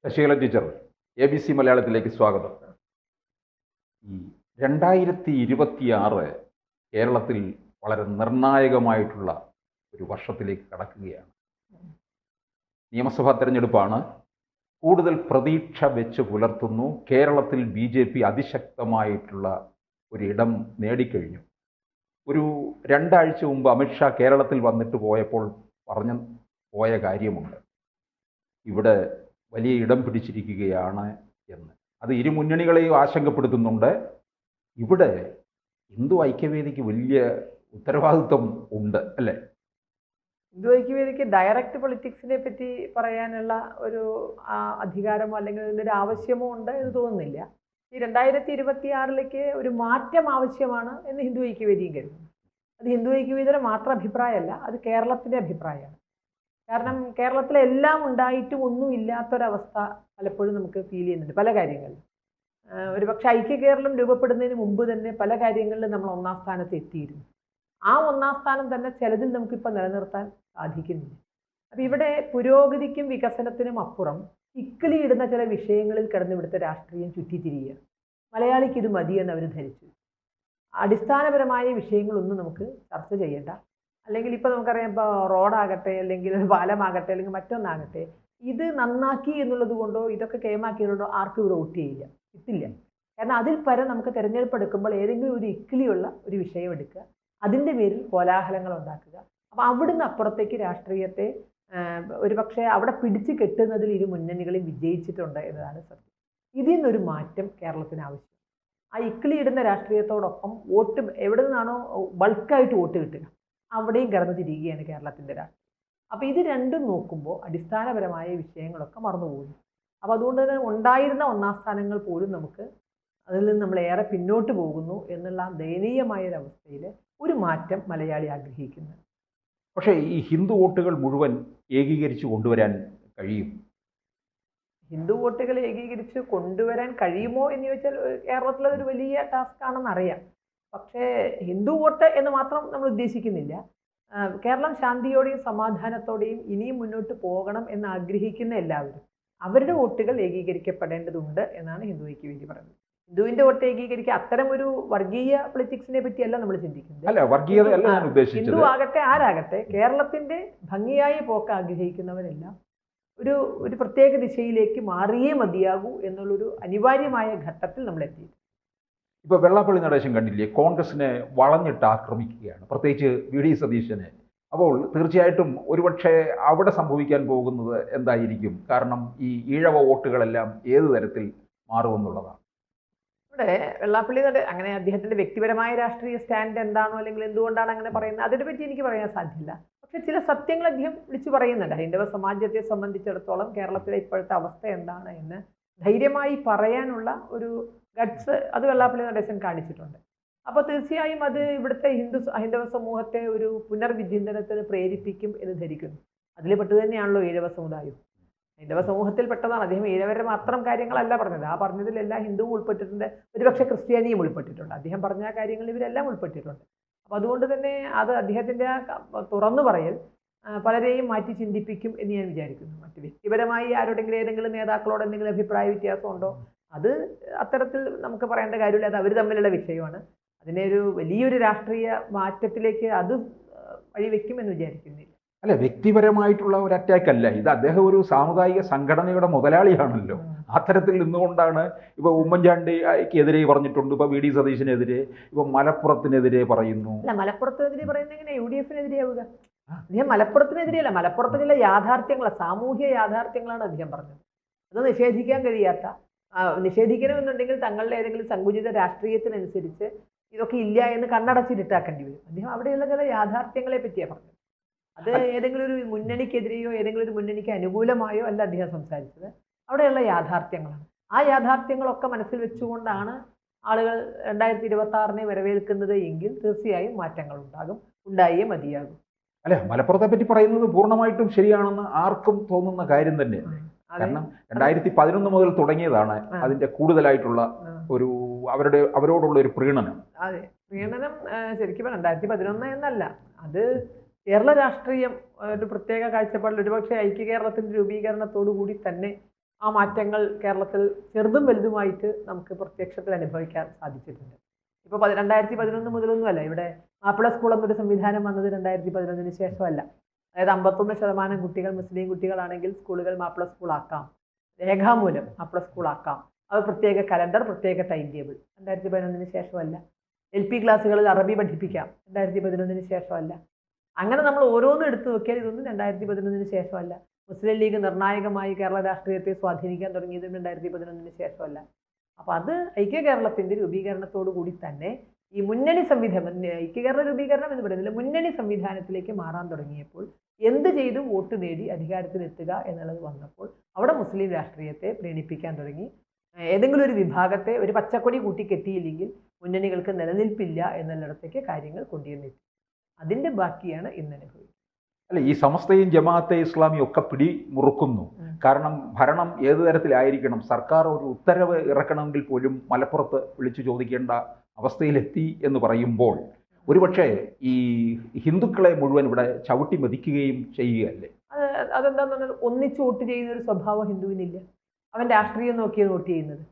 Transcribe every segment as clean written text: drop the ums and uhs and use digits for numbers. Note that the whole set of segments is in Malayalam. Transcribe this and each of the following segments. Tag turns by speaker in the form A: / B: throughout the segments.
A: ശശികല ടീച്ചർ, ABC മലയാളത്തിലേക്ക് സ്വാഗതം. ഈ 2026 കേരളത്തിൽ വളരെ നിർണായകമായിട്ടുള്ള ഒരു വർഷത്തിലേക്ക് കടക്കുകയാണ്. നിയമസഭാ തെരഞ്ഞെടുപ്പാണ്. കൂടുതൽ പ്രതീക്ഷ വെച്ച് പുലർത്തുന്നു. കേരളത്തിൽ BJP അതിശക്തമായിട്ടുള്ള ഒരിടം നേടിക്കഴിഞ്ഞു. ഒരു 2 ആഴ്ച മുമ്പ് അമിത്ഷാ കേരളത്തിൽ വന്നിട്ട് പോയപ്പോൾ പറഞ്ഞു പോയ കാര്യമുണ്ട്, ഇവിടെ വലിയ ഇടം പിടിച്ചിരിക്കുകയാണ് എന്ന്. അത് ഇരു മുന്നണികളെയും ആശങ്കപ്പെടുത്തുന്നുണ്ട്. ഇവിടെ ഹിന്ദു ഐക്യവേദിക്ക് വലിയ ഉത്തരവാദിത്വം ഉണ്ട് അല്ലേ?
B: ഹിന്ദു ഐക്യവേദിക്ക് ഡയറക്റ്റ് പൊളിറ്റിക്സിനെ പറ്റി പറയാനുള്ള ഒരു അധികാരമോ അല്ലെങ്കിൽ അതിൻ്റെ ഒരു ആവശ്യമോ ഉണ്ട് എന്ന് തോന്നുന്നില്ല. ഈ 2026 ഒരു മാറ്റം ആവശ്യമാണ് എന്ന് ഹിന്ദു ഐക്യവേദിയും കരുതുന്നു. അത് ഹിന്ദു ഐക്യവേദിയുടെ മാത്രം അഭിപ്രായമല്ല, അത് കേരളത്തിൻ്റെ അഭിപ്രായമാണ്. കാരണം കേരളത്തിലെ എല്ലാം ഉണ്ടായിട്ടും ഒന്നും ഇല്ലാത്തൊരവസ്ഥ പലപ്പോഴും നമുക്ക് ഫീൽ ചെയ്യുന്നുണ്ട് പല കാര്യങ്ങളിലും. ഒരു പക്ഷേ ഐക്യ കേരളം രൂപപ്പെടുന്നതിന് മുമ്പ് തന്നെ പല കാര്യങ്ങളിലും നമ്മൾ ഒന്നാം സ്ഥാനത്ത് എത്തിയിരുന്നു. ആ ഒന്നാം സ്ഥാനം തന്നെ ചിലതിൽ നമുക്കിപ്പോൾ നിലനിർത്താൻ സാധിക്കുന്നില്ല. അപ്പോൾ ഇവിടെ പുരോഗതിക്കും വികസനത്തിനും അപ്പുറം ഇക്കിളി ഇടുന്ന ചില വിഷയങ്ങളിൽ കിടന്ന് ഇവിടുത്തെ രാഷ്ട്രീയം ചുറ്റിത്തിരിയുക. മലയാളിക്ക് ഇത് മതിയെന്ന് അവർ ധരിച്ചു. അടിസ്ഥാനപരമായ വിഷയങ്ങളൊന്നും നമുക്ക് ചർച്ച ചെയ്യേണ്ട, അല്ലെങ്കിൽ ഇപ്പോൾ നമുക്കറിയാം, ഇപ്പോൾ റോഡാകട്ടെ അല്ലെങ്കിൽ പാലമാകട്ടെ അല്ലെങ്കിൽ മറ്റൊന്നാകട്ടെ, ഇത് നന്നാക്കി എന്നുള്ളത് കൊണ്ടോ ഇതൊക്കെ കേമാക്കിയതുകൊണ്ടോ ആർക്കും ഇവിടെ വോട്ട് ചെയ്യില്ല, കിട്ടില്ല. കാരണം അതിൽ പരം നമുക്ക് തിരഞ്ഞെടുപ്പ് എടുക്കുമ്പോൾ ഏതെങ്കിലും ഒരു ഇക്കിളിയുള്ള ഒരു വിഷയം എടുക്കുക, അതിൻ്റെ പേരിൽ കോലാഹലങ്ങൾ ഉണ്ടാക്കുക. അപ്പോൾ അവിടുന്ന് അപ്പുറത്തേക്ക് രാഷ്ട്രീയത്തെ ഒരു പക്ഷേ അവിടെ പിടിച്ച് കെട്ടുന്നതിൽ ഇരു മുന്നണികളും വിജയിച്ചിട്ടുണ്ട് എന്നതാണ് സത്യം. ഇതിൽ നിന്നൊരു മാറ്റം കേരളത്തിന് ആവശ്യം. ആ ഇക്കിളി ഇടുന്ന രാഷ്ട്രീയത്തോടൊപ്പം വോട്ട് എവിടെ നിന്നാണോ ബൾക്കായിട്ട് വോട്ട് കിട്ടുക അവിടെയും കിടന്ന് തിരികുകയാണ് കേരളത്തിൻ്റെ രാഷ്ട്രീയം. അപ്പോൾ ഇത് രണ്ടും നോക്കുമ്പോൾ അടിസ്ഥാനപരമായ വിഷയങ്ങളൊക്കെ മറന്നുപോകുന്നു. അപ്പോൾ അതുകൊണ്ട് തന്നെ ഉണ്ടായിരുന്ന ഒന്നാം സ്ഥാനങ്ങൾ പോലും നമുക്ക് അതിൽ നിന്ന് നമ്മൾ ഏറെ പിന്നോട്ട് പോകുന്നു എന്നുള്ള ദയനീയമായൊരവസ്ഥയിൽ ഒരു മാറ്റം മലയാളി ആഗ്രഹിക്കുന്നു.
A: പക്ഷേ ഈ ഹിന്ദു വോട്ടുകൾ മുഴുവൻ ഏകീകരിച്ച് കൊണ്ടുവരാൻ കഴിയും?
B: ഹിന്ദു വോട്ടുകൾ ഏകീകരിച്ച് കൊണ്ടുവരാൻ കഴിയുമോ എന്ന് ചോദിച്ചാൽ കേരളത്തിലതൊരു വലിയ ടാസ്ക് ആണെന്ന് അറിയാം. പക്ഷേ ഹിന്ദു വോട്ട് എന്ന് മാത്രം നമ്മൾ ഉദ്ദേശിക്കുന്നില്ല. കേരളം ശാന്തിയോടെയും സമാധാനത്തോടെയും ഇനിയും മുന്നോട്ട് പോകണം എന്ന് ആഗ്രഹിക്കുന്ന എല്ലാവരും അവരുടെ വോട്ടുകൾ ഏകീകരിക്കപ്പെടേണ്ടതുണ്ട് എന്നാണ് ഹിന്ദു ഐക്യവേദി പറയുന്നത്. ഹിന്ദുവിൻ്റെ വോട്ട് ഏകീകരിക്കുക അത്തരം ഒരു വർഗീയ പൊളിറ്റിക്സിനെ പറ്റിയല്ല നമ്മൾ ചിന്തിക്കുന്നത്. ഹിന്ദു ആകട്ടെ ആരാകട്ടെ കേരളത്തിൻ്റെ ഭംഗിയായ പോക്ക് ആഗ്രഹിക്കുന്നവരെല്ലാം ഒരു പ്രത്യേക ദിശയിലേക്ക് മാറിയേ മതിയാകൂ എന്നുള്ളൊരു അനിവാര്യമായ ഘട്ടത്തിൽ നമ്മൾ എത്തി.
A: ഇപ്പോൾ വെള്ളാപ്പള്ളി നടേശൻ കണ്ടില്ലേ, കോൺഗ്രസിനെ വളഞ്ഞിട്ട് ആക്രമിക്കുകയാണ്, പ്രത്യേകിച്ച് VD സതീശനെ. അപ്പോൾ തീർച്ചയായിട്ടും ഒരുപക്ഷെ അവിടെ സംഭവിക്കാൻ പോകുന്നത് എന്തായിരിക്കും? കാരണം ഈ ഈഴവ വോട്ടുകളെല്ലാം ഏത് തരത്തിൽ മാറുമെന്നുള്ളതാണ്.
B: ഇവിടെ വെള്ളാപ്പള്ളി അങ്ങനെ അദ്ദേഹത്തിൻ്റെ വ്യക്തിപരമായ രാഷ്ട്രീയ സ്റ്റാൻഡ് എന്താണോ അല്ലെങ്കിൽ എന്തുകൊണ്ടാണ് അങ്ങനെ പറയുന്നത് അതിനെപ്പറ്റി എനിക്ക് പറയാൻ സാധ്യമല്ല. പക്ഷെ ചില സത്യങ്ങൾ അദ്ദേഹം വിളിച്ചു പറയുന്നുണ്ട്. ഹൈന്ദവ സമാജത്തെ സംബന്ധിച്ചിടത്തോളം കേരളത്തിലെ ഇപ്പോഴത്തെ അവസ്ഥ എന്താണ് എന്ന് ധൈര്യമായി പറയാനുള്ള ഒരു ഗട്ട്സ് അത് വെള്ളാപ്പള്ളി നടേശൻ കാണിച്ചിട്ടുണ്ട്. അപ്പോൾ തീർച്ചയായും അത് ഇവിടുത്തെ ഹൈന്ദവ സമൂഹത്തെ ഒരു പുനർവിചിന്തനത്തിന് പ്രേരിപ്പിക്കും എന്ന് ധരിക്കുന്നു. അതിൽ പെട്ടു തന്നെയാണല്ലോ ഈഴവ സമുദായം. ഹൈന്ദവ സമൂഹത്തിൽ പെട്ടതാണ്. അദ്ദേഹം ഈഴവരുടെ മാത്രം കാര്യങ്ങളല്ല പറഞ്ഞത്. ആ പറഞ്ഞതിലെല്ലാം ഹിന്ദുവും ഉൾപ്പെട്ടിട്ടുണ്ട്, ഒരുപക്ഷെ ക്രിസ്ത്യാനിയും ഉൾപ്പെട്ടിട്ടുണ്ട്. അദ്ദേഹം പറഞ്ഞ കാര്യങ്ങൾ ഇവരെല്ലാം ഉൾപ്പെട്ടിട്ടുണ്ട്. അപ്പോൾ അതുകൊണ്ട് തന്നെ അത് അദ്ദേഹത്തിൻ്റെ തുറന്നു പറയൽ പലരെയും മാറ്റി ചിന്തിപ്പിക്കും എന്ന് ഞാൻ വിചാരിക്കുന്നു. മറ്റ് വ്യക്തിപരമായി ആരോടെങ്കിലും ഏതെങ്കിലും നേതാക്കളോട് എന്തെങ്കിലും അഭിപ്രായ വ്യത്യാസമുണ്ടോ അത് അത്തരത്തിൽ നമുക്ക് പറയേണ്ട കാര്യമില്ല. അത് അവർ തമ്മിലുള്ള വിഷയമാണ്. അതിനെ ഒരു വലിയൊരു രാഷ്ട്രീയ മാറ്റത്തിലേക്ക് അത് വഴിവെക്കുമെന്ന് വിചാരിക്കുന്നില്ല.
A: അല്ല, വ്യക്തിപരമായിട്ടുള്ള ഒരു അറ്റാക്ക് അല്ല ഇത്. അദ്ദേഹം ഒരു സാമുദായിക സംഘടനയുടെ മുതലാളിയാണല്ലോ. അത്തരത്തിൽ നിന്നുകൊണ്ടാണ് ഇപ്പോൾ ഉമ്മൻചാണ്ടിക്കെതിരെ പറഞ്ഞിട്ടുണ്ട്, ഇപ്പോൾ VD സതീശനെതിരെ, ഇപ്പോൾ മലപ്പുറത്തിനെതിരെ പറയുന്നു.
B: അല്ല, മലപ്പുറത്തിനെതിരെ പറയുന്നത് എങ്ങനെ UDFനെതിരെ ആവുക? അദ്ദേഹം മലപ്പുറത്തിനെതിരെയല്ല, മലപ്പുറത്തിനുള്ള യാഥാർത്ഥ്യങ്ങളാണ്, സാമൂഹ്യ യാഥാർത്ഥ്യങ്ങളാണ് അദ്ദേഹം പറഞ്ഞത്. അത് നിഷേധിക്കാൻ കഴിയാത്ത, നിഷേധിക്കണമെന്നുണ്ടെങ്കിൽ തങ്ങളുടെ ഏതെങ്കിലും സങ്കുചിത രാഷ്ട്രീയത്തിനനുസരിച്ച് ഇതൊക്കെ ഇല്ല എന്ന് കണ്ണടച്ചിട്ടാക്കേണ്ടി വരും. അദ്ദേഹം അവിടെയുള്ള ചില യാഥാർത്ഥ്യങ്ങളെ പറ്റിയാണ് പറഞ്ഞത്. അത് ഏതെങ്കിലും ഒരു മുന്നണിക്കെതിരെയോ ഏതെങ്കിലും ഒരു മുന്നണിക്ക് അനുകൂലമായോ അല്ല അദ്ദേഹം സംസാരിച്ചത്. അവിടെയുള്ള യാഥാർത്ഥ്യങ്ങളാണ്. ആ യാഥാർത്ഥ്യങ്ങളൊക്കെ മനസ്സിൽ വെച്ചുകൊണ്ടാണ് ആളുകൾ 2026 വരവേൽക്കുന്നത് എങ്കിൽ തീർച്ചയായും മാറ്റങ്ങൾ ഉണ്ടായേ മതിയാകും.
A: അല്ലെ, മലപ്പുറത്തെ പറ്റി പറയുന്നത് പൂർണ്ണമായിട്ടും ശരിയാണെന്ന് ആർക്കും തോന്നുന്ന കാര്യം തന്നെയാണ്. കാരണം 2011 മുതൽ തുടങ്ങിയതാണ് അതിന്റെ കൂടുതലായിട്ടുള്ള ഒരു അവരോടുള്ള ഒരു പ്രീണനം.
B: അതെ, പ്രീണനം ശരിക്കും 2011 എന്നല്ല, അത് കേരള രാഷ്ട്രീയം ഒരു പ്രത്യേക കാഴ്ചപ്പാടിൽ ഒരുപക്ഷെ ഐക്യ കേരളത്തിൻ്റെ രൂപീകരണത്തോടു കൂടി തന്നെ ആ മാറ്റങ്ങൾ കേരളത്തിൽ ചെറുതും വലുതുമായിട്ട് നമുക്ക് പ്രത്യക്ഷത്തിൽ അനുഭവിക്കാൻ സാധിച്ചിട്ടുണ്ട്. ഇപ്പോൾ 2011 മുതലൊന്നും അല്ല, ഇവിടെ മാപ്പിള സ്കൂൾ എന്നൊരു സംവിധാനം വന്നത് 2011 ശേഷമല്ല. അതായത് 51% കുട്ടികൾ മുസ്ലിം കുട്ടികളാണെങ്കിൽ സ്കൂളുകൾ മാപ്പിള സ്കൂളാക്കാം, രേഖാമൂലം മാപ്പിള സ്കൂളാക്കാം. അത് പ്രത്യേക കലണ്ടർ, പ്രത്യേക ടൈം ടേബിൾ 2011 ശേഷമല്ല. LP ക്ലാസ്സുകളിൽ അറബി പഠിപ്പിക്കാം, 2011 ശേഷമല്ല. അങ്ങനെ നമ്മൾ ഓരോന്നും എടുത്തു നോക്കിയാൽ ഇതൊന്നും 2011 ശേഷമല്ല. മുസ്ലിം ലീഗ് നിർണായകമായി കേരള രാഷ്ട്രീയത്തെ സ്വാധീനിക്കാൻ തുടങ്ങിയതും 2011 ശേഷമല്ല. അപ്പോൾ അത് ഐക്യ കേരളത്തിൻ്റെ രൂപീകരണത്തോടു കൂടി തന്നെ ഈ മുന്നണി സംവിധാനം, ഐക്യ കേരള രൂപീകരണം എന്ന് പറയുന്നില്ല, മുന്നണി സംവിധാനത്തിലേക്ക് മാറാൻ തുടങ്ങിയപ്പോൾ എന്ത് ചെയ്തു വോട്ട് നേടി അധികാരത്തിലെത്തുക എന്നുള്ളത് വന്നപ്പോൾ അവിടെ മുസ്ലിം രാഷ്ട്രീയത്തെ പ്രീണിപ്പിക്കാൻ തുടങ്ങി. ഏതെങ്കിലും ഒരു വിഭാഗത്തെ ഒരു പച്ചക്കൊടി കൂട്ടിക്കെട്ടിയില്ലെങ്കിൽ മുന്നണികൾക്ക് നിലനിൽപ്പില്ല എന്നുള്ളിടത്തേക്ക് കാര്യങ്ങൾ കൊണ്ടുവന്നിട്ട് അതിൻ്റെ ബാക്കിയാണ് ഇന്ന് അനുഭവിക്കുന്നത്.
A: അല്ല, ഈ സമസ്തയും ജമാഅത്തെ ഇസ്ലാമിയും ഒക്കെ പിടിമുറുക്കുന്നു. കാരണം ഭരണം ഏതു തരത്തിലായിരിക്കണം, സർക്കാർ ഒരു ഉത്തരവ് ഇറക്കണമെങ്കിൽ പോലും മലപ്പുറത്ത് വിളിച്ചു ചോദിക്കേണ്ട അവസ്ഥയിലെത്തി എന്ന് പറയുമ്പോൾ ഒരുപക്ഷെ ഈ ഹിന്ദുക്കളെ മുഴുവൻ ഇവിടെ ചവിട്ടി മെതിക്കുകയും ചെയ്യുകയല്ലേ?
B: അതെന്താന്ന് പറഞ്ഞാൽ ഒന്നിച്ച് വോട്ട് ചെയ്യുന്ന ഒരു സ്വഭാവം ഹിന്ദുവിനില്ല. അവൻ രാഷ്ട്രീയം നോക്കിയാണ് വോട്ട് ചെയ്യുന്നത്.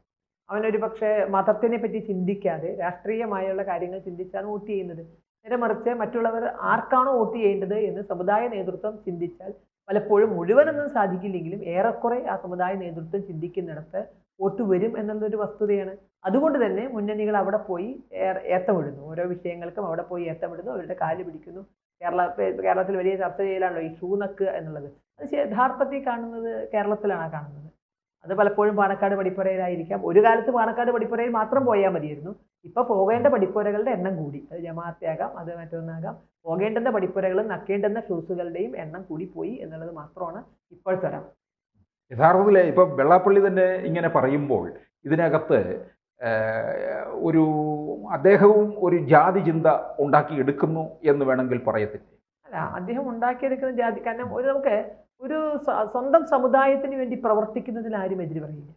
B: അവനൊരു പക്ഷേ മതത്തിനെ പറ്റി ചിന്തിക്കാതെ രാഷ്ട്രീയമായുള്ള കാര്യങ്ങൾ ചിന്തിച്ചാണ് വോട്ട് ചെയ്യുന്നത്. നേരെ മറിച്ച് മറ്റുള്ളവർ ആർക്കാണോ വോട്ട് ചെയ്യേണ്ടത് എന്ന് സമുദായ നേതൃത്വം ചിന്തിച്ചാൽ പലപ്പോഴും മുഴുവനൊന്നും സാധിക്കില്ലെങ്കിലും ഏറെക്കുറെ ആ സമുദായ നേതൃത്വം ചിന്തിക്കുന്നിടത്ത് വോട്ട് വരും എന്നുള്ളൊരു വസ്തുതയാണ്. അതുകൊണ്ട് തന്നെ മുന്നണികൾ അവിടെ പോയി ഏത്തമിടുന്നു, ഓരോ വിഷയങ്ങൾക്കും അവിടെ പോയി ഏത്തമിടുന്നു, അവരുടെ കാല് പിടിക്കുന്നു. കേരളത്തിൽ വലിയ ചർച്ച ചെയ്യലാണല്ലോ ഈ ഷൂ നക്ക് എന്നുള്ളത്. അത് യഥാർത്ഥത്തിൽ കാണുന്നത് കേരളത്തിലാണ് കാണുന്നത്. അത് പലപ്പോഴും പാണക്കാട് പടിപ്പുരയിലായിരിക്കാം. ഒരു കാലത്ത് പാണക്കാട് പടിപ്പുരയിൽ മാത്രം പോയാൽ മതിയായിരുന്നു. ഇപ്പോൾ പോകേണ്ട പടിപ്പുരകളുടെ എണ്ണം കൂടി. അത് ജമാഅത്താകാം, അത് മറ്റൊന്നാകാം. പോകേണ്ടുന്ന പടിപ്പുരകളും നക്കേണ്ടുന്ന ഷൂസുകളുടെയും എണ്ണം കൂടിപ്പോയി എന്നുള്ളത് മാത്രമാണ് ഇപ്പോഴത്തെ ഒരാൾ.
A: യഥാർത്ഥത്തിൽ ഇപ്പം വെള്ളാപ്പള്ളി തന്നെ ഇങ്ങനെ പറയുമ്പോൾ ഇതിനകത്ത് ഒരു അദ്ദേഹവും ഒരു ജാതി ചിന്ത ഉണ്ടാക്കിയെടുക്കുന്നു എന്ന് വേണമെങ്കിൽ പറയത്തില്ലേ?
B: അല്ല, അദ്ദേഹം ഉണ്ടാക്കിയെടുക്കുന്ന ജാതി, കാരണം നമുക്ക് ഒരു സ്വന്തം സമുദായത്തിന് വേണ്ടി പ്രവർത്തിക്കുന്നതിൽ ആരും എതിര് പറയില്ല.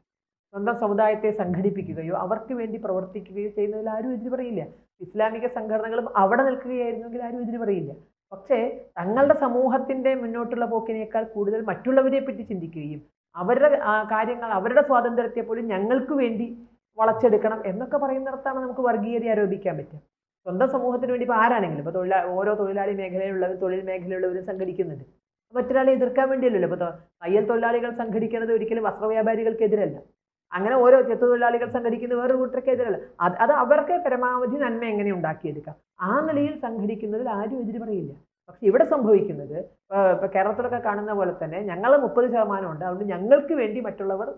B: സ്വന്തം സമുദായത്തെ സംഘടിപ്പിക്കുകയോ അവർക്ക് വേണ്ടി പ്രവർത്തിക്കുകയോ ചെയ്യുന്നതിൽ ആരും എതിര് പറയില്ല. ഇസ്ലാമിക സംഘടനകളും അവിടെ നിൽക്കുകയായിരുന്നെങ്കിൽ ആരും എതിര് പറയില്ല. പക്ഷേ തങ്ങളുടെ സമൂഹത്തിൻ്റെ മുന്നോട്ടുള്ള പോക്കിനേക്കാൾ കൂടുതൽ മറ്റുള്ളവരെ പറ്റി ചിന്തിക്കുകയും അവരുടെ കാര്യങ്ങൾ, അവരുടെ സ്വാതന്ത്ര്യത്തെ പോലും ഞങ്ങൾക്ക് വേണ്ടി വളച്ചെടുക്കണം എന്നൊക്കെ പറയുന്നിടത്താണ് നമുക്ക് വർഗീയത ആരോപിക്കാൻ പറ്റുക. സ്വന്തം സമൂഹത്തിന് വേണ്ടി ഇപ്പോൾ ആരാണെങ്കിലും, ഇപ്പോൾ ഓരോ തൊഴിലാളി മേഖലയിലുള്ളവരും തൊഴിൽ മേഖലയിലുള്ളവരും സംഘടിക്കുന്നുണ്ട്. മറ്റൊരാളെ എതിർക്കാൻ വേണ്ടിയല്ലോ. ഇപ്പോൾ തയ്യൽ തൊഴിലാളികൾ സംഘടിക്കുന്നത് ഒരിക്കലും വസ്ത്രവ്യാപാരികൾക്കെതിരല്ല. അങ്ങനെ ഓരോ ചെത്തു തൊഴിലാളികൾ സംഘടിക്കുന്ന വേറൊരു കൂട്ടർക്കെതിരല്ല. അത് അവർക്ക് പരമാവധി നന്മ എങ്ങനെ ഉണ്ടാക്കിയെടുക്കാം ആ നിലയിൽ സംഘടിക്കുന്നതിൽ ആരും എതിര് പറയില്ല. പക്ഷെ ഇവിടെ സംഭവിക്കുന്നത് ഇപ്പോൾ കേരളത്തിലൊക്കെ കാണുന്ന പോലെ തന്നെ ഞങ്ങൾ 30% ഉണ്ട്, അതുകൊണ്ട് ഞങ്ങൾക്ക് വേണ്ടി മറ്റുള്ളവർ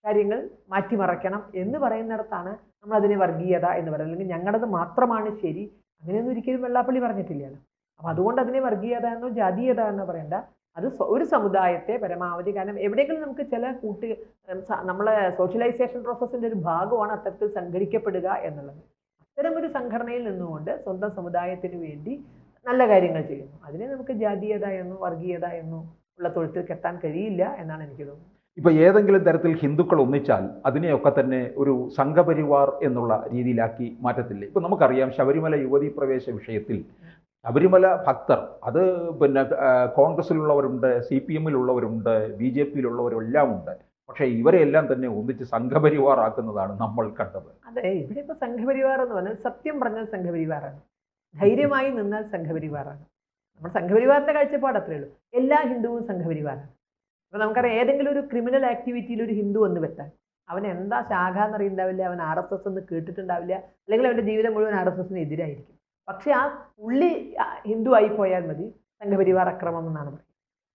B: കാര്യങ്ങൾ മാറ്റിമറയ്ക്കണം എന്ന് പറയുന്നിടത്താണ് നമ്മളതിനെ വർഗീയത എന്ന് പറയുന്നത്. അല്ലെങ്കിൽ ഞങ്ങളത് മാത്രമാണ് ശരി, അങ്ങനെയൊന്നും ഒരിക്കലും വെള്ളാപ്പള്ളി പറഞ്ഞിട്ടില്ലല്ലോ. അപ്പം അതുകൊണ്ട് അതിനെ വർഗീയത എന്നോ ജാതീയത എന്നോ പറയണ്ട. അത് ഒരു സമുദായത്തെ പരമാവധി, കാരണം എവിടെയെങ്കിലും നമുക്ക് ചില നമ്മളെ സോഷ്യലൈസേഷൻ പ്രോസസ്സിൻ്റെ ഒരു ഭാഗമാണ് അത്തരത്തിൽ സംഘടിക്കപ്പെടുക എന്നുള്ളത്. അത്തരം ഒരു സംഘടനയിൽ നിന്നുകൊണ്ട് സ്വന്തം സമുദായത്തിന് വേണ്ടി നല്ല കാര്യങ്ങൾ ചെയ്യുന്നു. അതിനെ നമുക്ക് ജാതീയത എന്നോ വർഗീയത എന്നോ ഉള്ള തൊഴുത്തിൽ കെട്ടാൻ കഴിയില്ല എന്നാണ് എനിക്ക് തോന്നുന്നത്.
A: ഇപ്പോൾ ഏതെങ്കിലും തരത്തിൽ ഹിന്ദുക്കൾ ഒന്നിച്ചാൽ അതിനെയൊക്കെ തന്നെ ഒരു സംഘപരിവാർ എന്നുള്ള രീതിയിലാക്കി മാറ്റത്തില്ലേ? ഇപ്പോൾ നമുക്കറിയാം ശബരിമല യുവതീ പ്രവേശ വിഷയത്തിൽ ശബരിമല ഭക്തർ, അത് പിന്നെ കോൺഗ്രസ്സിലുള്ളവരുണ്ട്, CPM-ലുള്ളവരുണ്ട്, BJP-യിലുള്ളവരും എല്ലാം ഉണ്ട്. പക്ഷേ ഇവരെല്ലാം തന്നെ ഒന്നിച്ച് സംഘപരിവാർ ആക്കുന്നതാണ് നമ്മൾ കണ്ടത്.
B: അതെ, ഇവിടെ ഇപ്പോൾ സംഘപരിവാർ എന്ന് പറഞ്ഞാൽ സത്യം പറഞ്ഞാൽ സംഘപരിവാറാണ്, ധൈര്യമായി നിന്നാൽ സംഘപരിവാറാണ്. നമ്മൾ സംഘപരിവാറിൻ്റെ കാഴ്ചപ്പാട് അത്രയേ ഉള്ളൂ. എല്ലാ ഹിന്ദുവും സംഘപരിവാറാണ്. അപ്പോൾ നമുക്കറിയാം, ഏതെങ്കിലും ഒരു ക്രിമിനൽ ആക്ടിവിറ്റിയിൽ ഒരു ഹിന്ദു വന്ന് വെത്താൻ അവൻ എന്താ ശാഖ എന്നറിയുണ്ടാവില്ല, അവൻ RSS എന്ന് കേട്ടിട്ടുണ്ടാവില്ല, അല്ലെങ്കിൽ അവൻ്റെ ജീവിതം മുഴുവൻ RSSന് എതിരായിരിക്കും. പക്ഷേ ആ പുള്ളി ഹിന്ദു ആയി പോയാൽ മതി, സംഘപരിവാർ അക്രമം എന്നാണ് പറയുന്നത്.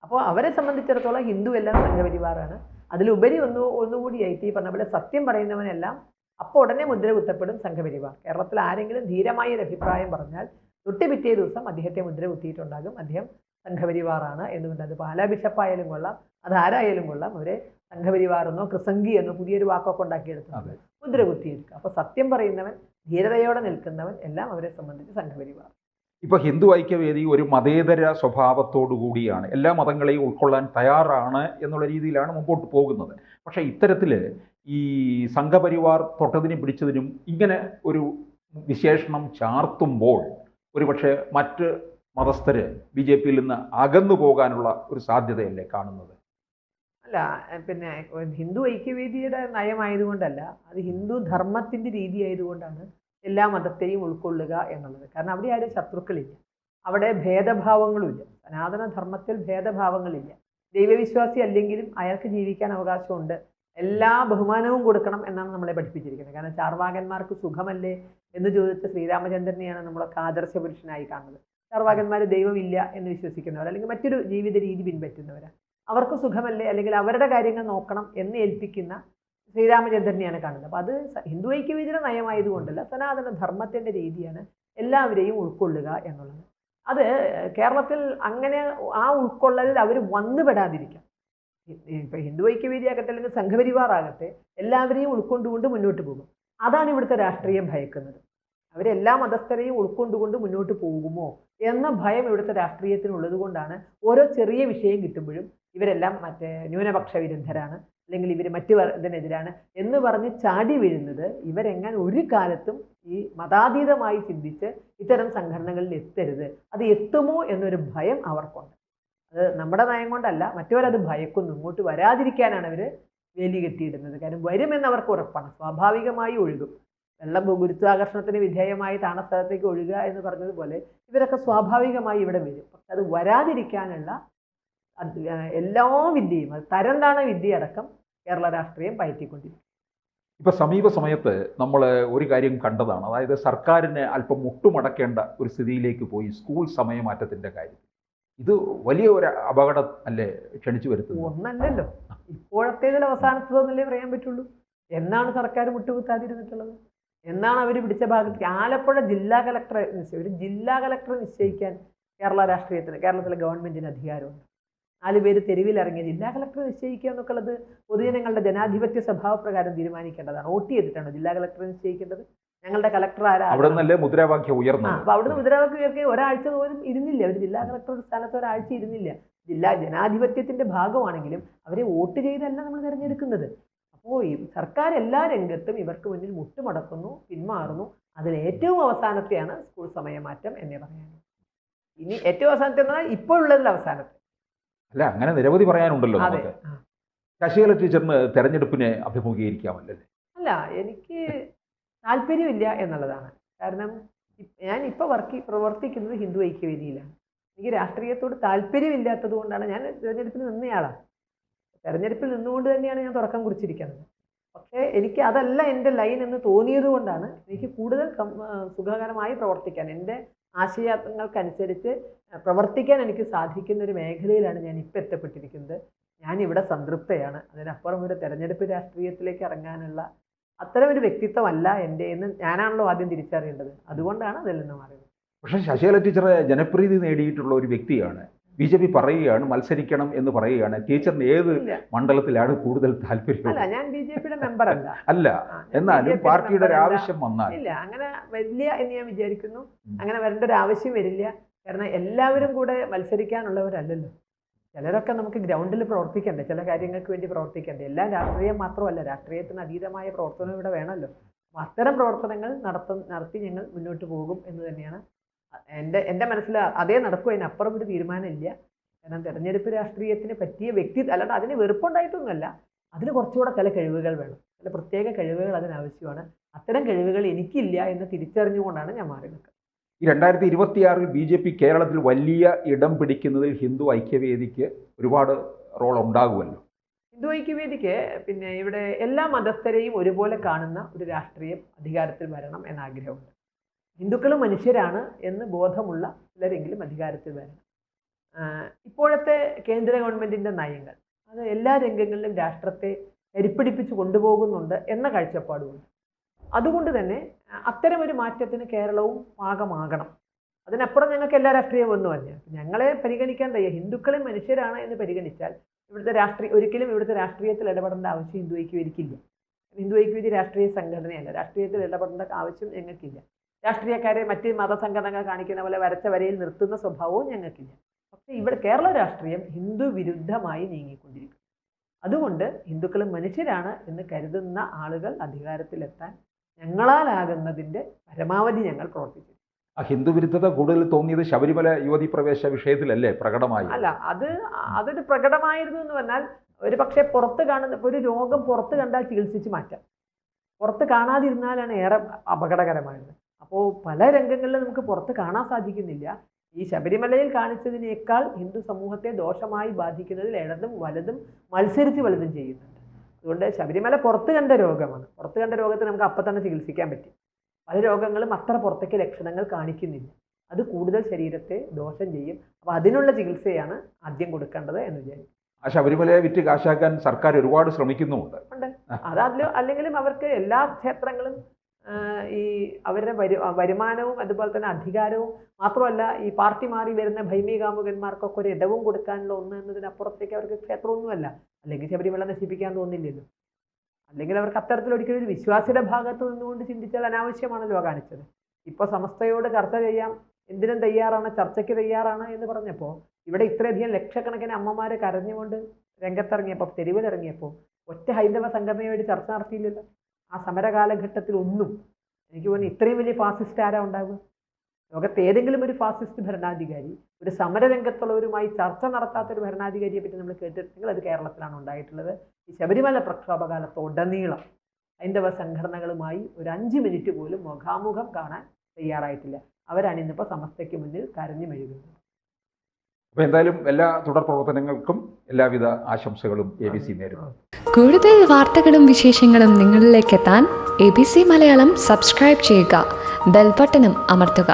B: അപ്പോൾ അവരെ സംബന്ധിച്ചിടത്തോളം ഹിന്ദു എല്ലാം സംഘപരിവാറാണ്. അതിലുപരി ഒന്നുകൂടിയായിട്ട് ഈ പറഞ്ഞ പോലെ സത്യം പറയുന്നവനെല്ലാം അപ്പോൾ ഉടനെ മുദ്ര കുത്തപ്പെടും സംഘപരിവാർ. കേരളത്തിൽ ആരെങ്കിലും ധീരമായ ഒരു അഭിപ്രായം പറഞ്ഞാൽ തൊട്ട് പിറ്റേ ദിവസം അദ്ദേഹത്തെ മുദ്ര കുത്തിയിട്ടുണ്ടാകും, അദ്ദേഹം സംഘപരിവാറാണ് എന്നുകൊണ്ട്. അത് പാലാ ബിഷപ്പായാലും കൊള്ളാം, അതാരായാലും കൊള്ളാം, അവരെ സംഘപരിവാറെന്നോ ക്രിസംഗി എന്നോ പുതിയൊരു വാക്കൊക്കെ ഉണ്ടാക്കിയെടുത്തത് മുദ്ര കുത്തിയെടുക്കുക. അപ്പോൾ സത്യം പറയുന്നവൻ, ധീരതയോടെ നിൽക്കുന്നവൻ എല്ലാം അവരെ സംബന്ധിച്ച് സംഘപരിവാർ.
A: ഇപ്പോൾ ഹിന്ദു ഐക്യവേദി ഒരു മതേതര സ്വഭാവത്തോടു കൂടിയാണ്, എല്ലാ മതങ്ങളെയും ഉൾക്കൊള്ളാൻ തയ്യാറാണ് എന്നുള്ള രീതിയിലാണ് മുമ്പോട്ട് പോകുന്നത്. പക്ഷേ ഇത്തരത്തിൽ ഈ സംഘപരിവാർ തൊട്ടതിനും പിടിച്ചതിനും ഇങ്ങനെ ഒരു വിശേഷണം ചാർത്തുമ്പോൾ ഒരുപക്ഷെ മറ്റ് മതസ്ഥര് BJP-യിൽ നിന്ന് അകന്നു പോകാനുള്ള ഒരു സാധ്യതയല്ലേ കാണുന്നത്?
B: അല്ല പിന്നെ ഹിന്ദു ഐക്യവേദിയുടെ നയമായതുകൊണ്ടല്ല, അത് ഹിന്ദു ധർമ്മത്തിൻ്റെ രീതി ആയതുകൊണ്ടാണ് എല്ലാ മതത്തെയും ഉൾക്കൊള്ളുക എന്നുള്ളത്. കാരണം അവിടെ ആരും ശത്രുക്കളില്ല, അവിടെ ഭേദഭാവങ്ങളുമില്ല. സനാതന ധർമ്മത്തിൽ ഭേദഭാവങ്ങളില്ല. ദൈവവിശ്വാസി അല്ലെങ്കിലും അയാൾക്ക് ജീവിക്കാൻ അവകാശമുണ്ട്, എല്ലാ ബഹുമാനവും കൊടുക്കണം എന്നാണ് നമ്മളെ പഠിപ്പിച്ചിരിക്കുന്നത്. കാരണം ചാർവാകന്മാർക്ക് സുഖമല്ലേ എന്ന് ചോദിച്ച ശ്രീരാമചന്ദ്രനെയാണ് നമ്മളൊക്കെ ആദർശ പുരുഷനായി കാണുന്നത്. ചാർവാകന്മാർ ദൈവമില്ല എന്ന് വിശ്വസിക്കുന്നവർ, അല്ലെങ്കിൽ മറ്റൊരു ജീവിത രീതി പിൻപറ്റുന്നവരാണ്. അവർക്ക് സുഖമല്ലേ, അല്ലെങ്കിൽ അവരുടെ കാര്യങ്ങൾ നോക്കണം എന്ന് ഏൽപ്പിക്കുന്ന ശ്രീരാമചന്ദ്രനെയാണ് കാണുന്നത്. അപ്പോൾ അത് ഹിന്ദു ഐക്യവേദിയുടെ നയമായതുകൊണ്ടല്ല, സനാതന ധർമ്മത്തിൻ്റെ രീതിയാണ് എല്ലാവരെയും ഉൾക്കൊള്ളുക എന്നുള്ളത്. അത് കേരളത്തിൽ അങ്ങനെ ആ ഉൾക്കൊള്ളലിൽ അവർ വന്നുപെടാതിരിക്കാം. ഇപ്പം ഹിന്ദു ഐക്യവേദി ആകട്ടെ അല്ലെങ്കിൽ സംഘപരിവാർ ആകട്ടെ എല്ലാവരെയും ഉൾക്കൊണ്ടുകൊണ്ട് മുന്നോട്ട് പോകും. അതാണ് ഇവിടുത്തെ രാഷ്ട്രീയം ഭയക്കുന്നത്. അവരെല്ലാ മതസ്ഥരെയും ഉൾക്കൊണ്ടുകൊണ്ട് മുന്നോട്ട് പോകുമോ എന്ന ഭയം ഇവിടുത്തെ രാഷ്ട്രീയത്തിനുള്ളത് കൊണ്ടാണ് ഓരോ ചെറിയ വിഷയം കിട്ടുമ്പോഴും ഇവരെല്ലാം മറ്റേ ന്യൂനപക്ഷ വിരുദ്ധരാണ്, അല്ലെങ്കിൽ ഇവർ മറ്റു ഇതിനെതിരാണ് എന്ന് പറഞ്ഞ് ചാടി വീഴുന്നത്. ഇവരെങ്ങനെ ഒരു കാലത്തും ഈ മതാതീതമായി ചിന്തിച്ച് ഇത്തരം സംഘടനകളിൽ എത്തരുത്, അത് എത്തുമോ എന്നൊരു ഭയം അവർക്കുണ്ട്. അത് നമ്മുടെ നയം കൊണ്ടല്ല, മറ്റവരത് ഭയക്കുന്നു. ഇങ്ങോട്ട് വരാതിരിക്കാനാണ് അവർ വേലി കെട്ടിയിടുന്നത്. കാരണം വരുമെന്ന് അവർക്ക് ഉറപ്പാണ്, സ്വാഭാവികമായി ഒഴുകും. വെള്ളം ഗുരുത്വാകർഷണത്തിന് വിധേയമായി താണസ്ഥലത്തേക്ക് ഒഴുകുക എന്ന് പറഞ്ഞതുപോലെ ഇവരൊക്കെ സ്വാഭാവികമായി ഇവിടെ വരും. പക്ഷെ അത് വരാതിരിക്കാനുള്ള എല്ലാ വിദ്യയും, അത് തരം താണ വിദ്യയടക്കം കേരള രാഷ്ട്രീയം പയറ്റിക്കൊണ്ടിരിക്കും.
A: ഇപ്പം സമീപ സമയത്ത് നമ്മൾ ഒരു കാര്യം കണ്ടതാണ്, അതായത് സർക്കാരിന് അല്പം മുട്ടുമടക്കേണ്ട ഒരു സ്ഥിതിയിലേക്ക് പോയി സ്കൂൾ സമയമാറ്റത്തിൻ്റെ കാര്യം. ഇത് വലിയ ഒരു അപകടം അല്ലേ ക്ഷണിച്ചു വരുത്തുന്നത്?
B: ഒന്നല്ലല്ലോ, ഇപ്പോഴത്തേതിൽ അവസാനത്തതെന്നല്ലേ പറയാൻ പറ്റുള്ളൂ. എന്നാണ് സർക്കാർ മുട്ടുകുത്താതിരുന്നിട്ടുള്ളത്? എന്നാണ് അവർ പിടിച്ച ഭാഗത്തേക്ക്? ആലപ്പുഴ ജില്ലാ കളക്ടറെ ഒരു ജില്ലാ കളക്ടറെ നിശ്ചയിക്കാൻ കേരളത്തിലെ ഗവൺമെൻറ്റിന് അധികാരമുണ്ട്. 4 പേര് തെരുവിലിറങ്ങിയ ജില്ലാ കളക്ടറെ നിശ്ചയിക്കുക എന്നൊക്കെ ഉള്ളത് പൊതുജനങ്ങളുടെ ജനാധിപത്യ സ്വഭാവപ്രകാരം തീരുമാനിക്കേണ്ടതാണ്. വോട്ട് ചെയ്തിട്ടാണോ ജില്ലാ കളക്ടറെ നിശ്ചയിക്കേണ്ടത്? ഞങ്ങളുടെ കളക്ടർ ആരാ?
A: അവിടെ മുദ്രാവാക്യം ഉയർന്നു.
B: അപ്പോൾ അവിടുന്ന് മുദ്രാവാക്യം ഉയർത്തി ഒരാഴ്ച പോലും ഇരുന്നില്ല. ഒരു ജില്ലാ കളക്ടറുടെ സ്ഥാനത്ത് ഒരാഴ്ച ഇരുന്നില്ല. ജനാധിപത്യത്തിൻ്റെ ഭാഗമാണെങ്കിലും അവരെ വോട്ട് ചെയ്തല്ല നമ്മൾ തിരഞ്ഞെടുക്കുന്നത്. അപ്പോൾ ഈ സർക്കാർ എല്ലാ രംഗത്തും ഇവർക്ക് മുന്നിൽ മുട്ടുമടക്കുന്നു, പിന്മാറുന്നു. അതിൽ ഏറ്റവും അവസാനത്തെയാണ് സ്കൂൾ സമയമാറ്റം എന്നേ പറയാനുള്ളത്. ഇനി ഏറ്റവും അവസാനത്തെ എന്നാൽ ഇപ്പോൾ ഉള്ളതിൽ അവസാനത്തെ
A: അല്ല, അങ്ങനെ നിരവധി പറയാനുണ്ടല്ലോ നമുക്ക്. ശശികല ടീച്ചറിന് തെരഞ്ഞെടുപ്പിനെ അഭിമുഖീകരിക്കാമല്ലേ?
B: അല്ല, എനിക്ക് താല്പര്യമില്ല എന്നുള്ളതാണ്. കാരണം ഞാൻ ഇപ്പോൾ പ്രവർത്തിക്കുന്നത് ഹിന്ദു ഐക്യവേദിയിലാണ്. എനിക്ക് രാഷ്ട്രീയത്തോട് താല്പര്യമില്ലാത്തത് കൊണ്ടാണ് ഞാൻ തിരഞ്ഞെടുപ്പിൽ നിന്നയാളാണ്. തെരഞ്ഞെടുപ്പിൽ നിന്നുകൊണ്ട് തന്നെയാണ് ഞാൻ തുടക്കം കുറിച്ചിരിക്കുന്നത്. പക്ഷേ എനിക്ക് അതല്ല എൻ്റെ ലൈൻ എന്ന് തോന്നിയത് കൊണ്ടാണ് എനിക്ക് കൂടുതൽ സുഖകരമായി പ്രവർത്തിക്കാൻ, എൻ്റെ ആശയങ്ങൾക്കനുസരിച്ച് പ്രവർത്തിക്കാൻ എനിക്ക് സാധിക്കുന്ന ഒരു മേഖലയിലാണ് ഞാൻ ഇപ്പോൾ എത്തപ്പെട്ടിരിക്കുന്നത്. ഞാനിവിടെ സംതൃപ്തയാണ്. അതിനപ്പുറം ഒരു തെരഞ്ഞെടുപ്പ് രാഷ്ട്രീയത്തിലേക്ക് ഇറങ്ങാനുള്ള അത്തരം ഒരു വ്യക്തിത്വമല്ല എൻ്റെ എന്ന് ഞാനാണല്ലോ ആദ്യം തിരിച്ചറിയേണ്ടത്. അതുകൊണ്ടാണ് അതിൽ നിന്ന് മാറിയത്.
A: പക്ഷേ ശശികല ടീച്ചറെ ജനപ്രീതി നേടിയിട്ടുള്ള ഒരു വ്യക്തിയാണ്. BJP പറയുകയാണ് മത്സരിക്കണം എന്ന് പറയുകയാണ്. ടീച്ചറിന് ഏത് മണ്ഡലത്തിലാണ് കൂടുതൽ താല്പര്യം?
B: അല്ല, ഞാൻ BJPയുടെ മെമ്പർ അല്ല.
A: അല്ല, എന്നാലും പാർട്ടിയുടെ ഒരു ആവശ്യം വന്നാൽ
B: ഇല്ല, അങ്ങനെ വരില്ല എന്ന് ഞാൻ വിചാരിക്കുന്നു. അങ്ങനെ വരേണ്ട ഒരു ആവശ്യം വരില്ല. കാരണം എല്ലാവരും കൂടെ മത്സരിക്കാനുള്ളവരല്ലല്ലോ. ചിലരൊക്കെ നമുക്ക് ഗ്രൗണ്ടിൽ പ്രവർത്തിക്കണ്ടേ, ചില കാര്യങ്ങൾക്ക് വേണ്ടി പ്രവർത്തിക്കണ്ടേ. എല്ലാം രാഷ്ട്രീയം മാത്രമല്ല, രാഷ്ട്രീയത്തിന് അതീതമായ പ്രവർത്തനം ഇവിടെ വേണമല്ലോ. അത്തരം പ്രവർത്തനങ്ങൾ നടത്തി ഞങ്ങൾ മുന്നോട്ട് പോകും എന്ന് തന്നെയാണ് എൻ്റെ മനസ്സിൽ. അതേ നടക്കും, അതിനപ്പുറം ഒരു തീരുമാനമില്ല. കാരണം തെരഞ്ഞെടുപ്പ് രാഷ്ട്രീയത്തിന് പറ്റിയ വ്യക്തി അല്ലാണ്ട് അതിന് വെറുപ്പുണ്ടായിട്ടൊന്നുമല്ല, അതിന് കുറച്ചുകൂടെ ചില കഴിവുകൾ വേണം, ചില പ്രത്യേക കഴിവുകൾ അതിനാവശ്യമാണ്. അത്തരം കഴിവുകൾ എനിക്കില്ല എന്ന് തിരിച്ചറിഞ്ഞുകൊണ്ടാണ് ഞാൻ മാറി നിൽക്കുന്നത്.
A: ഈ 2026 BJP കേരളത്തിൽ വലിയ ഇടം പിടിക്കുന്നതിൽ ഹിന്ദു ഐക്യവേദിക്ക് ഒരുപാട് റോൾ ഉണ്ടാകുമല്ലോ.
B: ഹിന്ദു ഐക്യവേദിക്ക് പിന്നെ ഇവിടെ എല്ലാ മതസ്ഥരെയും ഒരുപോലെ കാണുന്ന ഒരു രാഷ്ട്രീയം അധികാരത്തിൽ വരണം എന്നാഗ്രഹമുണ്ട്. ഹിന്ദുക്കളും മനുഷ്യരാണ് എന്ന് ബോധമുള്ള ചിലരെങ്കിലും അധികാരത്തിൽ വരണം. ഇപ്പോഴത്തെ കേന്ദ്ര ഗവൺമെൻറ്റിൻ്റെ നയങ്ങൾ അത് എല്ലാ രംഗങ്ങളിലും രാഷ്ട്രത്തെ കരിപ്പിടിപ്പിച്ച് കൊണ്ടുപോകുന്നുണ്ട് എന്ന കാഴ്ചപ്പാടുമുണ്ട്. അതുകൊണ്ട് തന്നെ അത്തരമൊരു മാറ്റത്തിന് കേരളവും പാകമാകണം. അതിനപ്പുറം ഞങ്ങൾക്ക് എല്ലാ രാഷ്ട്രീയവും ഒന്നുമല്ല. ഞങ്ങളെ പരിഗണിക്കാൻ തയ്യ ഹിന്ദുക്കളെ മനുഷ്യരാണ് എന്ന് പരിഗണിച്ചാൽ ഒരിക്കലും ഇവിടുത്തെ രാഷ്ട്രീയത്തിൽ ഇടപെടേണ്ട ആവശ്യം ഹിന്ദു ഐക്യവേദിക്കില്ല. ഹിന്ദു ഐക്യവേദി രാഷ്ട്രീയ സംഘടനയല്ല, രാഷ്ട്രീയത്തിൽ ഇടപെടേണ്ട ആവശ്യം ഞങ്ങൾക്കില്ല. രാഷ്ട്രീയക്കാരെ മറ്റ് മതസംഘടനകൾ കാണിക്കുന്ന പോലെ വരച്ച വരയിൽ നിർത്തുന്ന സ്വഭാവവും ഞങ്ങൾക്കില്ല. പക്ഷേ ഇവിടെ കേരള രാഷ്ട്രീയം ഹിന്ദു വിരുദ്ധമായി നീങ്ങിക്കൊണ്ടിരിക്കും. അതുകൊണ്ട് ഹിന്ദുക്കളും മനുഷ്യരാണ് എന്ന് കരുതുന്ന ആളുകൾ അധികാരത്തിലെത്താൻ ഞങ്ങളാലാകുന്നതിൻ്റെ പരമാവധി ഞങ്ങൾ പ്രവർത്തിച്ചു.
A: ആ ഹിന്ദു വിരുദ്ധത കൂടുതൽ തോന്നിയത് ശബരിമല യുവതി പ്രവേശ വിഷയത്തിലല്ലേ പ്രകടമായി?
B: അല്ല, അതൊരു പ്രകടമായിരുന്നു എന്ന് പറഞ്ഞാൽ ഒരു പക്ഷേ പുറത്ത് കാണുന്ന ഒരു രോഗം പുറത്ത് കണ്ടാൽ ചികിത്സിച്ച് മാറ്റാം, പുറത്ത് കാണാതിരുന്നാലാണ് ഏറെ അപകടകരമായത്. അപ്പോൾ പല രംഗങ്ങളിലും നമുക്ക് പുറത്ത് കാണാൻ സാധിക്കുന്നില്ല. ഈ ശബരിമലയിൽ കാണിച്ചതിനേക്കാൾ ഹിന്ദു സമൂഹത്തെ ദോഷമായി ബാധിക്കുന്നതിൽ ഇടതും വലതും മത്സരിച്ച് വലതും ചെയ്യുന്നുണ്ട്. അതുകൊണ്ട് ശബരിമല പുറത്ത് കണ്ട രോഗമാണ്. പുറത്ത് കണ്ട രോഗത്തെ നമുക്ക് അപ്പം തന്നെ ചികിത്സിക്കാൻ പറ്റും. പല രോഗങ്ങളും അത്ര പുറത്തേക്ക് ലക്ഷണങ്ങൾ കാണിക്കുന്നില്ല, അത് കൂടുതൽ ശരീരത്തെ ദോഷം ചെയ്യും. അപ്പോൾ അതിനുള്ള ചികിത്സയാണ് ആദ്യം കൊടുക്കേണ്ടത് എന്ന് വിചാരിക്കും.
A: ആ ശബരിമലയെ വിറ്റ് കാശാക്കാൻ സർക്കാർ ഒരുപാട് ശ്രമിക്കുന്നുമുണ്ട്.
B: അല്ലെങ്കിലും അവർക്ക് എല്ലാ ക്ഷേത്രങ്ങളും ഈ അവരുടെ വരുമാനവും അതുപോലെ തന്നെ അധികാരവും മാത്രമല്ല, ഈ പാർട്ടി മാറി വരുന്ന ഭൈമീകാമുകന്മാർക്കൊക്കെ ഒരു ഇടവും കൊടുക്കാനുള്ള ഒന്ന് എന്നതിനപ്പുറത്തേക്ക് അവർക്ക് ക്ഷേത്രമൊന്നുമല്ല. അല്ലെങ്കിൽ ശബരിമല നശിപ്പിക്കാൻ തോന്നില്ലല്ലോ. അല്ലെങ്കിൽ അവർക്ക് അത്തരത്തിലൊരിക്കലും ഒരു വിശ്വാസിയുടെ ഭാഗത്ത് നിന്നുകൊണ്ട് ചിന്തിച്ചാൽ അനാവശ്യമാണല്ലോ കാണിച്ചത്. ഇപ്പോൾ സമസ്തയോട് ചർച്ച ചെയ്യാം, എന്തിനും തയ്യാറാണ്, ചർച്ചയ്ക്ക് തയ്യാറാണ് എന്ന് പറഞ്ഞപ്പോൾ ഇവിടെ ഇത്രയധികം ലക്ഷക്കണക്കിന് അമ്മമാരെ കരഞ്ഞുകൊണ്ട് രംഗത്തിറങ്ങിയപ്പോൾ, തെരുവിലിറങ്ങിയപ്പോൾ ഒറ്റ ഹൈന്ദവ സംഘടനയോട് ചർച്ച നടത്തിയില്ലല്ലോ. ആ സമര കാലഘട്ടത്തിൽ ഒന്നും എനിക്ക് തോന്നുന്നു ഇത്രയും വലിയ ഫാസിസ്റ്റ് ആരാ ഉണ്ടാവുക? ലോകത്ത് ഏതെങ്കിലും ഒരു ഫാസിസ്റ്റ് ഭരണാധികാരി ഒരു സമരരംഗത്തുള്ളവരുമായി ചർച്ച നടത്താത്തൊരു ഭരണാധികാരിയെ പറ്റി നമ്മൾ കേട്ടിട്ടുണ്ടെങ്കിൽ അത് കേരളത്തിലാണ് ഉണ്ടായിട്ടുള്ളത്. ഈ ശബരിമല പ്രക്ഷോഭകാലത്ത് ഉടനീളം ഹൈന്ദവ സംഘടനകളുമായി ഒരു 5 മിനിറ്റ് പോലും മുഖാമുഖം കാണാൻ തയ്യാറായിട്ടില്ല. അവരാണ് ഇന്നിപ്പോൾ സമസ്തയ്ക്ക് മുന്നിൽ കരഞ്ഞു മെഴുകുന്നത്.
A: അപ്പോൾ എന്തായാലും എല്ലാ തുടർ പ്രവർത്തനങ്ങൾക്കും എല്ലാവിധ ആശംസകളും ABC നേരുന്നു.
C: കൂടുതൽ വാർത്തകളും വിശേഷങ്ങളും നിങ്ങളിലേക്ക് എത്താൻ ABC മലയാളം സബ്സ്ക്രൈബ് ചെയ്യുക, ബെൽ ബട്ടണും അമർത്തുക.